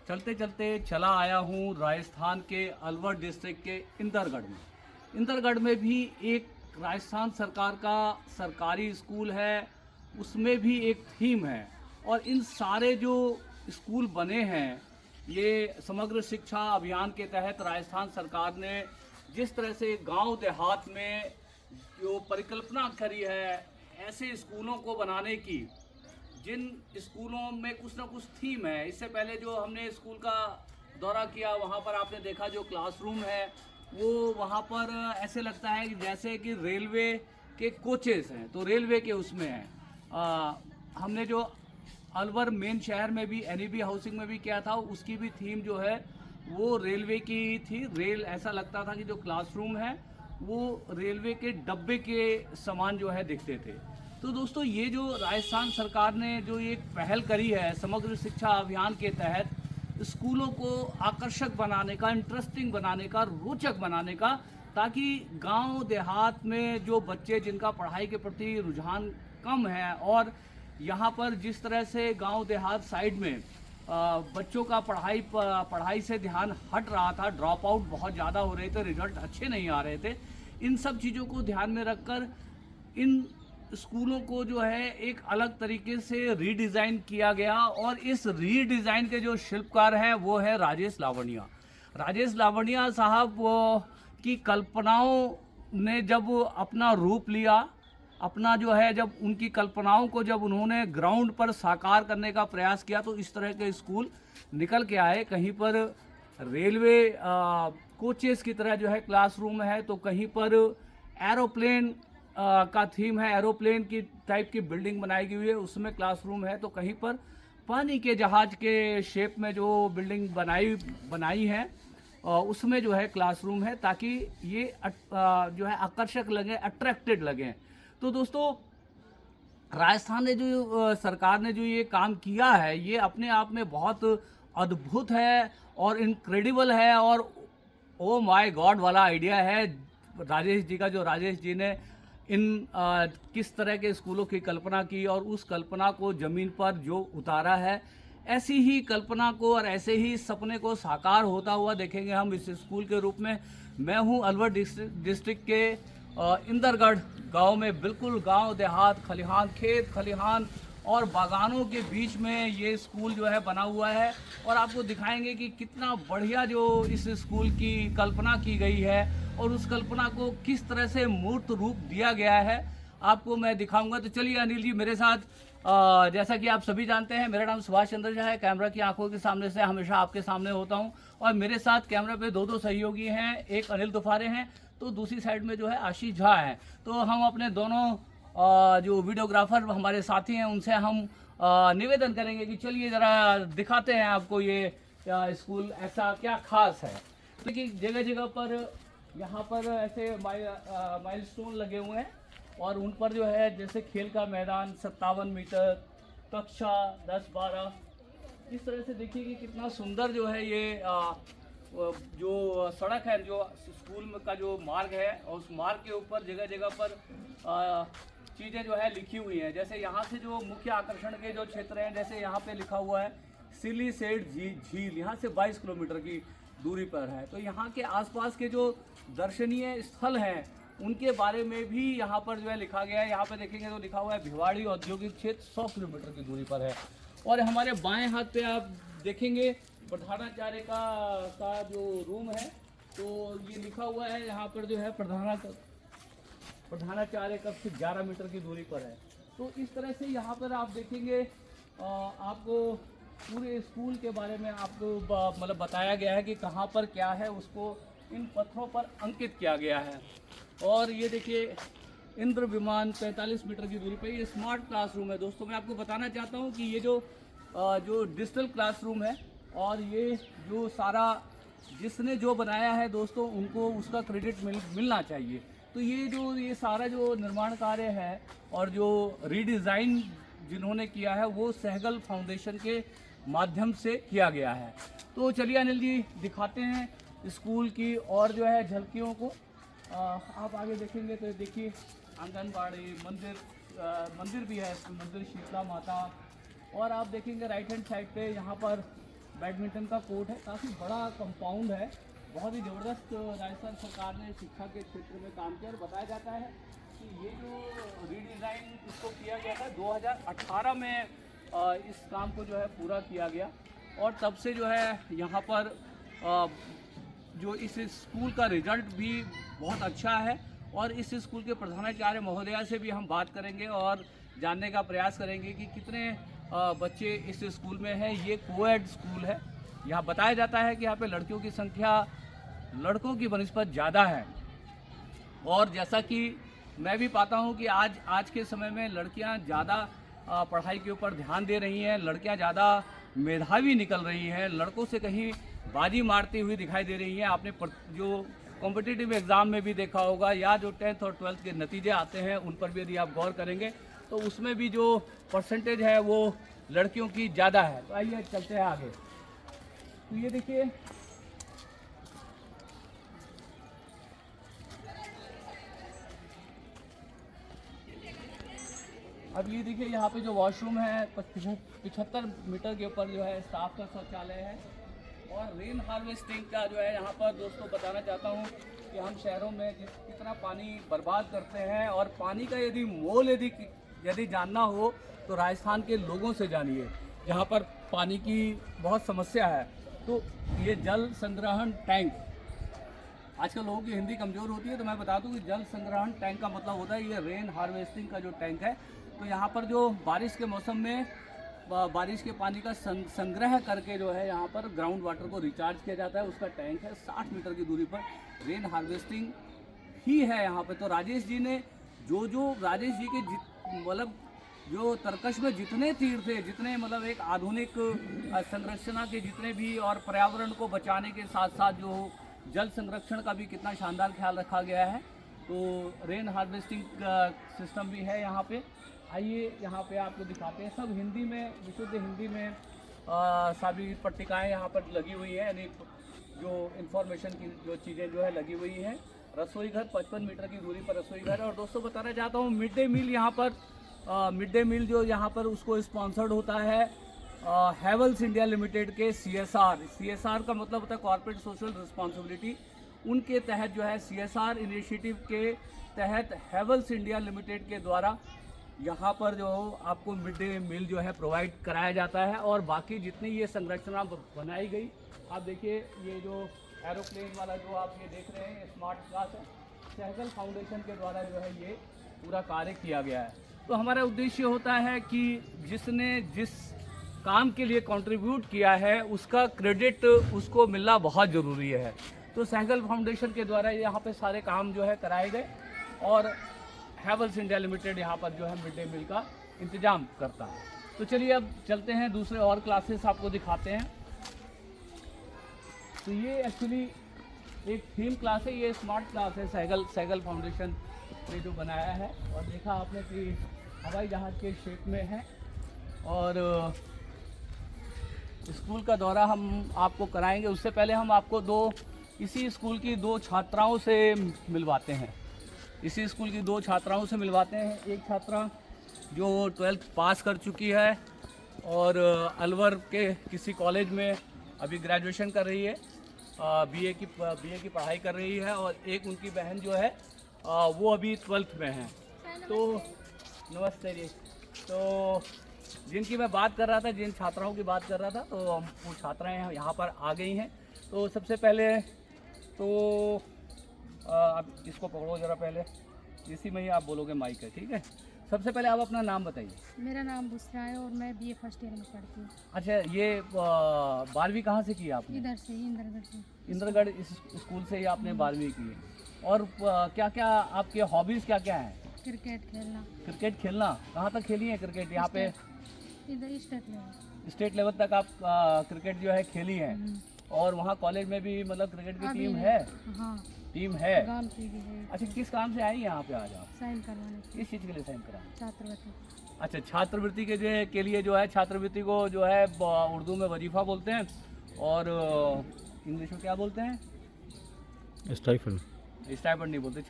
चलते चलते चला आया हूँ राजस्थान के अलवर डिस्ट्रिक्ट के इंदरगढ़ में। इंदरगढ़ में भी एक राजस्थान सरकार का सरकारी स्कूल है, उसमें भी एक थीम है। और इन सारे जो स्कूल बने हैं, ये समग्र शिक्षा अभियान के तहत राजस्थान सरकार ने जिस तरह से गांव देहात में जो परिकल्पना करी है ऐसे स्कूलों को बनाने की, जिन स्कूलों में कुछ ना कुछ थीम है। इससे पहले जो हमने स्कूल का दौरा किया, वहाँ पर आपने देखा जो क्लासरूम है वो वहाँ पर ऐसे लगता है कि जैसे कि रेलवे के कोचेस हैं, तो रेलवे के उसमें हैं। हमने जो अलवर मेन शहर में भी NEB हाउसिंग में भी किया था, उसकी भी थीम जो है वो रेलवे की थी। रेल ऐसा लगता था कि जो क्लासरूम है वो रेलवे के डब्बे के समान जो है दिखते थे। तो दोस्तों, ये जो राजस्थान सरकार ने जो एक पहल करी है समग्र शिक्षा अभियान के तहत स्कूलों को आकर्षक बनाने का, इंटरेस्टिंग बनाने का, रोचक बनाने का, ताकि गांव देहात में जो बच्चे जिनका पढ़ाई के प्रति रुझान कम है, और यहाँ पर जिस तरह से गांव देहात साइड में बच्चों का पढ़ाई से ध्यान हट रहा था, ड्रॉप आउट बहुत ज़्यादा हो रहे थे, रिजल्ट अच्छे नहीं आ रहे थे, इन सब चीज़ों को ध्यान में रखकर इन स्कूलों को जो है एक अलग तरीके से रीडिज़ाइन किया गया। और इस रीडिज़ाइन के जो शिल्पकार हैं वो है राजेश लावणिया। राजेश लावणिया साहब की कल्पनाओं ने जब अपना रूप लिया, अपना जो है जब उनकी कल्पनाओं को जब उन्होंने ग्राउंड पर साकार करने का प्रयास किया, तो इस तरह के स्कूल निकल के आए। कहीं पर रेलवे कोचेस की तरह जो है क्लासरूम है, तो कहीं पर एरोप्लेन का थीम है, एरोप्लेन की टाइप की बिल्डिंग बनाई गई है, उसमें क्लासरूम है, तो कहीं पर पानी के जहाज के शेप में जो बिल्डिंग बनाई है उसमें जो है क्लासरूम है, ताकि ये जो है आकर्षक लगे, अट्रैक्टेड लगे। तो दोस्तों, राजस्थान ने जो सरकार ने जो ये काम किया है, ये अपने आप में बहुत अद्भुत है और इनक्रेडिबल है, और ओ माय गॉड वाला आइडिया है राजेश जी का, जो राजेश जी ने इन किस तरह के स्कूलों की कल्पना की और उस कल्पना को ज़मीन पर जो उतारा है। ऐसी ही कल्पना को और ऐसे ही सपने को साकार होता हुआ देखेंगे हम इस स्कूल के रूप में। मैं हूं अलवर डिस्ट्रिक्ट के इंदरगढ़ गांव में, बिल्कुल गांव देहात, खलिहान, खेत खलिहान और बागानों के बीच में ये स्कूल जो है बना हुआ है। और आपको दिखाएंगे कि कितना बढ़िया जो इस स्कूल की कल्पना की गई है और उस कल्पना को किस तरह से मूर्त रूप दिया गया है, आपको मैं दिखाऊंगा। तो चलिए अनिल जी मेरे साथ, जैसा कि आप सभी जानते हैं मेरा नाम सुभाष चंद्र झा है। कैमरा की आंखों के सामने से हमेशा आपके सामने होता हूं, और मेरे साथ कैमरा पे दो सहयोगी हैं, एक अनिल तुफारे हैं, तो दूसरी साइड में जो है आशीष झा है। तो हम अपने दोनों जो वीडियोग्राफर हमारे साथी हैं उनसे हम निवेदन करेंगे कि चलिए ज़रा दिखाते हैं आपको ये स्कूल ऐसा क्या खास है। देखिए जगह जगह पर यहाँ पर ऐसे माइलस्टोन लगे हुए हैं, और उन पर जो है जैसे खेल का मैदान 57 मीटर, कक्षा 10-12, इस तरह से देखिए कि कितना सुंदर जो है ये जो सड़क है, जो स्कूल का जो मार्ग है, और उस मार्ग के ऊपर जगह जगह पर चीज़ें जो है लिखी हुई हैं। जैसे यहाँ से जो मुख्य आकर्षण के जो क्षेत्र हैं, जैसे यहाँ पे लिखा हुआ है सिलीसेड झील, यहाँ से 22 किलोमीटर की दूरी पर है। तो यहाँ के आसपास के जो दर्शनीय स्थल हैं उनके बारे में भी यहाँ पर जो है लिखा गया है। यहाँ पे देखेंगे तो लिखा हुआ है भिवाड़ी औद्योगिक क्षेत्र 100 किलोमीटर की दूरी पर है। और हमारे बाएं हाथ पे आप देखेंगे प्रधानाचार्य का जो रूम है, तो ये लिखा हुआ है यहाँ पर जो है प्रधानाचार्य कक्ष 11 मीटर की दूरी पर है। तो इस तरह से यहाँ पर आप देखेंगे आपको पूरे स्कूल के बारे में आपको मतलब बताया गया है कि कहाँ पर क्या है, उसको इन पत्थरों पर अंकित किया गया है। और ये देखिए इंद्र विमान 45 मीटर की दूरी पर, ये स्मार्ट क्लासरूम है। दोस्तों मैं आपको बताना चाहता हूँ कि ये जो डिजिटल क्लासरूम है, और ये जो सारा जिसने जो बनाया है दोस्तों, उनको उसका क्रेडिट मिलना चाहिए। तो ये सारा जो निर्माण कार्य है और जो रीडिज़ाइन जिन्होंने किया है वो सहगल फाउंडेशन के माध्यम से किया गया है। तो चलिए अनिल जी दिखाते हैं स्कूल की और जो है झलकियों को। आप आगे देखेंगे तो देखिए आंगनबाड़ी, मंदिर भी है, मंदिर शीतला माता। और आप देखेंगे राइट हैंड साइड पे यहाँ पर बैडमिंटन का कोर्ट है, काफ़ी बड़ा कंपाउंड है। बहुत ही ज़बरदस्त राजस्थान सरकार ने शिक्षा के क्षेत्र में काम किया और बताया जाता है कि ये जो रीडिज़ाइन इसको किया गया था 2018 में इस काम को जो है पूरा किया गया और तब से जो है यहाँ पर जो इस स्कूल का रिजल्ट भी बहुत अच्छा है और इस स्कूल के प्रधानाचार्य महोदया से भी हम बात करेंगे और जानने का प्रयास करेंगे कि कितने बच्चे इस स्कूल में हैं। ये कोएड स्कूल है। यहाँ बताया जाता है कि यहाँ पे लड़कियों की संख्या लड़कों की बनिस्बत ज़्यादा है और जैसा कि मैं भी पाता हूँ कि आज के समय में लड़कियाँ ज़्यादा पढ़ाई के ऊपर ध्यान दे रही हैं, लड़कियाँ ज़्यादा मेधावी निकल रही हैं, लड़कों से कहीं बाजी मारती हुई दिखाई दे रही हैं। आपने जो कॉम्पिटिटिव एग्ज़ाम में भी देखा होगा या जो 10th और 12th के नतीजे आते हैं उन पर भी यदि आप गौर करेंगे तो उसमें भी जो परसेंटेज है वो लड़कियों की ज़्यादा है। तो आइए चलते हैं आगे। तो ये देखिए अब ये देखिए यहाँ पे जो वॉशरूम है 75 मीटर के ऊपर जो है स्टाफ का शौचालय है और रेन हार्वेस्टिंग का जो है यहाँ पर दोस्तों बताना चाहता हूँ कि हम शहरों में कितना पानी बर्बाद करते हैं और पानी का यदि मोल यदि जानना हो तो राजस्थान के लोगों से जानिए। यहाँ पर पानी की बहुत समस्या है। तो ये जल संग्रहण टैंक, आजकल लोगों की हिंदी कमज़ोर होती है तो मैं बता दूं कि जल संग्रहण टैंक का मतलब होता है ये रेन हार्वेस्टिंग का जो टैंक है। तो यहाँ पर जो बारिश के मौसम में बारिश के पानी का संग्रह करके जो है यहाँ पर ग्राउंड वाटर को रिचार्ज किया जाता है। उसका टैंक है 60 मीटर की दूरी पर, रेन हार्वेस्टिंग ही है यहाँ पे। तो राजेश जी ने जो राजेश जी के मतलब जो तर्कश में जितने तीर थे, जितने मतलब एक आधुनिक संरचना के जितने भी और पर्यावरण को बचाने के साथ साथ जो जल संरक्षण का भी कितना शानदार ख्याल रखा गया है। तो रेन हार्वेस्टिंग सिस्टम भी है यहाँ पे। आइए यहाँ पे आपको दिखाते हैं। सब हिंदी में, विशुद्ध हिंदी में सभी पट्टिकाएँ यहाँ पर लगी हुई हैं, यानी जो इन्फॉर्मेशन की जो चीज़ें जो है लगी हुई हैं। रसोई घर 55 मीटर की दूरी पर रसोई घर है। और दोस्तों बताना चाहता हूँ मिड डे मील यहाँ पर मिड डे मील जो यहाँ पर उसको स्पॉन्सर्ड होता है हैवेल्स इंडिया लिमिटेड के CSR का मतलब होता है कॉर्पोरेट सोशल रिस्पॉन्सिबिलिटी। उनके तहत जो है CSR इनिशिएटिव के तहत हैवेल्स इंडिया लिमिटेड के द्वारा यहाँ पर जो आपको मिड डे मील जो है प्रोवाइड कराया जाता है। और बाकी जितनी ये संरचना बनाई गई, आप देखिए ये जो एरोप्लेन वाला जो आप ये देख रहे हैं स्मार्ट क्लास है, सहगल फाउंडेशन के द्वारा जो है ये पूरा कार्य किया गया है। तो हमारा उद्देश्य होता है कि जिसने जिस काम के लिए कंट्रीब्यूट किया है उसका क्रेडिट उसको मिलना बहुत ज़रूरी है। तो सहगल फाउंडेशन के द्वारा यहाँ पे सारे काम जो है कराए गए और हैवेल्स इंडिया लिमिटेड यहाँ पर जो है मिड डे मील का इंतज़ाम करता है। तो चलिए अब चलते हैं दूसरे और क्लासेस आपको दिखाते हैं। तो ये एक्चुअली एक थीम क्लास है, ये स्मार्ट क्लास है सहगल फाउंडेशन ने जो बनाया है। और देखा आपने कि हवाई जहाज़ के शेप में है। और स्कूल का दौरा हम आपको कराएंगे। उससे पहले हम आपको इसी स्कूल की दो छात्राओं से मिलवाते हैं। इसी स्कूल की दो छात्राओं से मिलवाते हैं। एक छात्रा जो 12th पास कर चुकी है और अलवर के किसी कॉलेज में अभी ग्रेजुएशन कर रही है, बीए की पढ़ाई कर रही है। और एक उनकी बहन जो है वो अभी 12th में है। तो नमस्ते जी। तो जिनकी मैं बात कर रहा था, जिन छात्राओं की बात कर रहा था, तो वो छात्राएं यहाँ पर आ गई हैं। तो सबसे पहले तो आप इसको पकड़ो ज़रा, पहले इसी में ही आप बोलोगे, माइक है, ठीक है। सबसे पहले आप अपना नाम बताइए। मेरा नाम बुशरा है और मैं BA फर्स्ट ईयर में पढ़ती हूँ। अच्छा, ये 12वीं कहाँ से की आपने? इधर से, इंद्रगढ़ से। इंद्रगढ़ इस स्कूल से ही आपने 12वीं की है। और क्या क्या आपके हॉबीज़ क्या क्या हैं? क्रिकेट खेलना। क्रिकेट खेलना, कहाँ तक खेली है क्रिकेट? यहाँ पे इधर स्टेट लेवल तक आप क्रिकेट जो है खेली हैं। और वहाँ कॉलेज में भी मतलब क्रिकेट की टीम है? हाँ, टीम है। काम की भी है। अच्छा, किस काम से आई यहाँ पे आज आप? साइन करवाने। किस चीज़ के लिए साइन कराएं? छात्रवृत्ति। अच्छा, छात्रवृत्ति के लिए जो है, छात्रवृत्ति को जो है उर्दू में वजीफ़ा बोलते हैं और इंग्लिश में क्या बोलते हैं? स्टाइपेंड नहीं बोलते।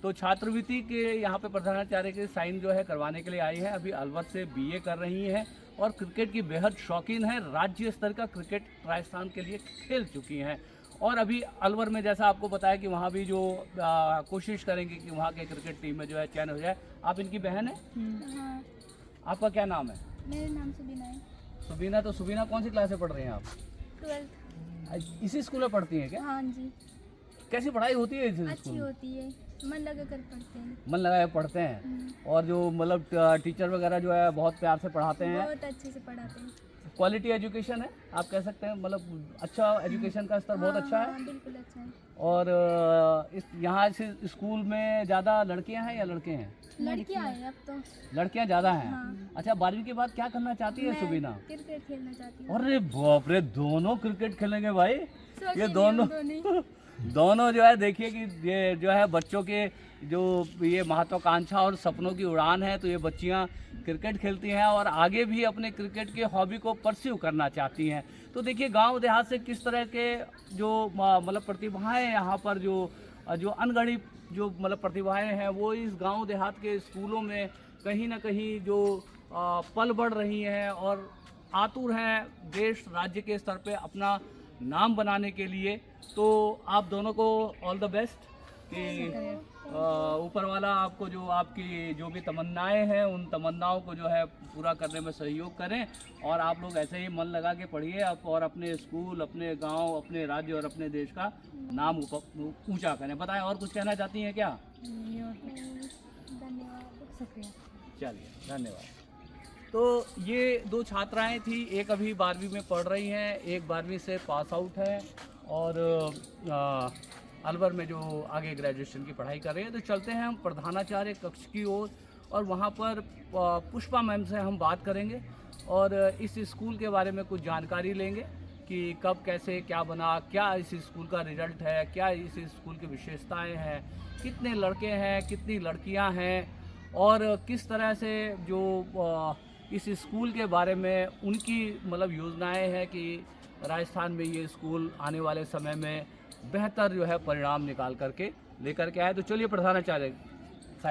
तो छात्रवृत्ति के यहाँ पे प्रधानाचार्य के साइन जो है करवाने के लिए आई है। अभी अलवर से BA कर रही हैं और क्रिकेट की बेहद शौकीन हैं। राज्य स्तर का क्रिकेट राजस्थान के लिए खेल चुकी हैं और अभी अलवर में जैसा आपको बताया कि वहाँ भी जो कोशिश करेंगे कि वहाँ के क्रिकेट टीम में जो है चयन हो जाए। आप इनकी बहन है? हाँ, आपका क्या नाम है? मेरा नाम सुबीना है। सुबीना। तो सुबीना कौन सी क्लास में पढ़ रही हैं आप? 12th। इसी स्कूल में पढ़ती हैं क्या? हाँ जी, कैसी पढ़ाई होती है इस अच्छी स्कूल में? होती है, मन लगा कर पढ़ते हैं। मन लगाए पढ़ते हैं और जो मतलब टीचर वगैरह जो है बहुत प्यार से पढ़ाते हैं। बहुत अच्छे से पढ़ाते हैं। क्वालिटी एजुकेशन है आप कह सकते हैं, मतलब अच्छा एजुकेशन का स्तर बहुत अच्छा है। हाँ, बिल्कुल अच्छा है। और इस यहाँ से स्कूल में ज़्यादा लड़कियाँ हैं या लड़के हैं? लड़कियाँ हैं अब तो। लड़कियाँ ज़्यादा हैं। हाँ। अच्छा, 12वीं के बाद क्या करना चाहती है मैं सुबीना? क्रिकेट खेलना चाहती हूँ। अरे बाप रे, दोनों क्रिकेट खेलेंगे भाई। शौकीन ये है दोनों हम दोनों। दोनों जो है देखिए कि ये जो है बच्चों के जो ये महत्वाकांक्षा और सपनों की उड़ान है, तो ये बच्चियां क्रिकेट खेलती हैं और आगे भी अपने क्रिकेट के हॉबी को परस्यू करना चाहती हैं। तो देखिए गांव देहात से किस तरह के जो मतलब प्रतिभाएं यहाँ पर जो अनगढ़ी जो मतलब प्रतिभाएं हैं वो इस गांव देहात के स्कूलों में कहीं ना कहीं जो पल बढ़ रही हैं और आतुर हैं देश राज्य के स्तर पे अपना नाम बनाने के लिए। तो आप दोनों को ऑल द बेस्ट कि ऊपर वाला आपको जो आपकी जो भी तमन्नाएं हैं उन तमन्नाओं को जो है पूरा करने में सहयोग करें और आप लोग ऐसे ही मन लगा के पढ़िए और अपने स्कूल, अपने गांव, अपने राज्य और अपने देश का नाम ऊंचा करें। बताएं, और कुछ कहना चाहती हैं क्या? धन्यवाद, शुक्रिया। चलिए, धन्यवाद। तो ये दो छात्राएं थी, एक अभी 12वीं में पढ़ रही हैं, एक 12वीं से पास आउट है और अलवर में जो आगे ग्रेजुएशन की पढ़ाई कर रही है। तो चलते हैं हम प्रधानाचार्य कक्ष की ओर और वहाँ पर पुष्पा मैम से हम बात करेंगे और इस स्कूल के बारे में कुछ जानकारी लेंगे कि कब कैसे क्या बना, क्या इस स्कूल का रिजल्ट है, क्या इस स्कूल की विशेषताएं हैं, कितने लड़के हैं, कितनी लड़कियां हैं और किस तरह से जो इस स्कूल के बारे में उनकी मतलब योजनाएं हैं कि राजस्थान में ये स्कूल आने वाले समय में बेहतर जो है परिणाम निकाल करके लेकर के आए। तो चलिए प्रधानाचार्य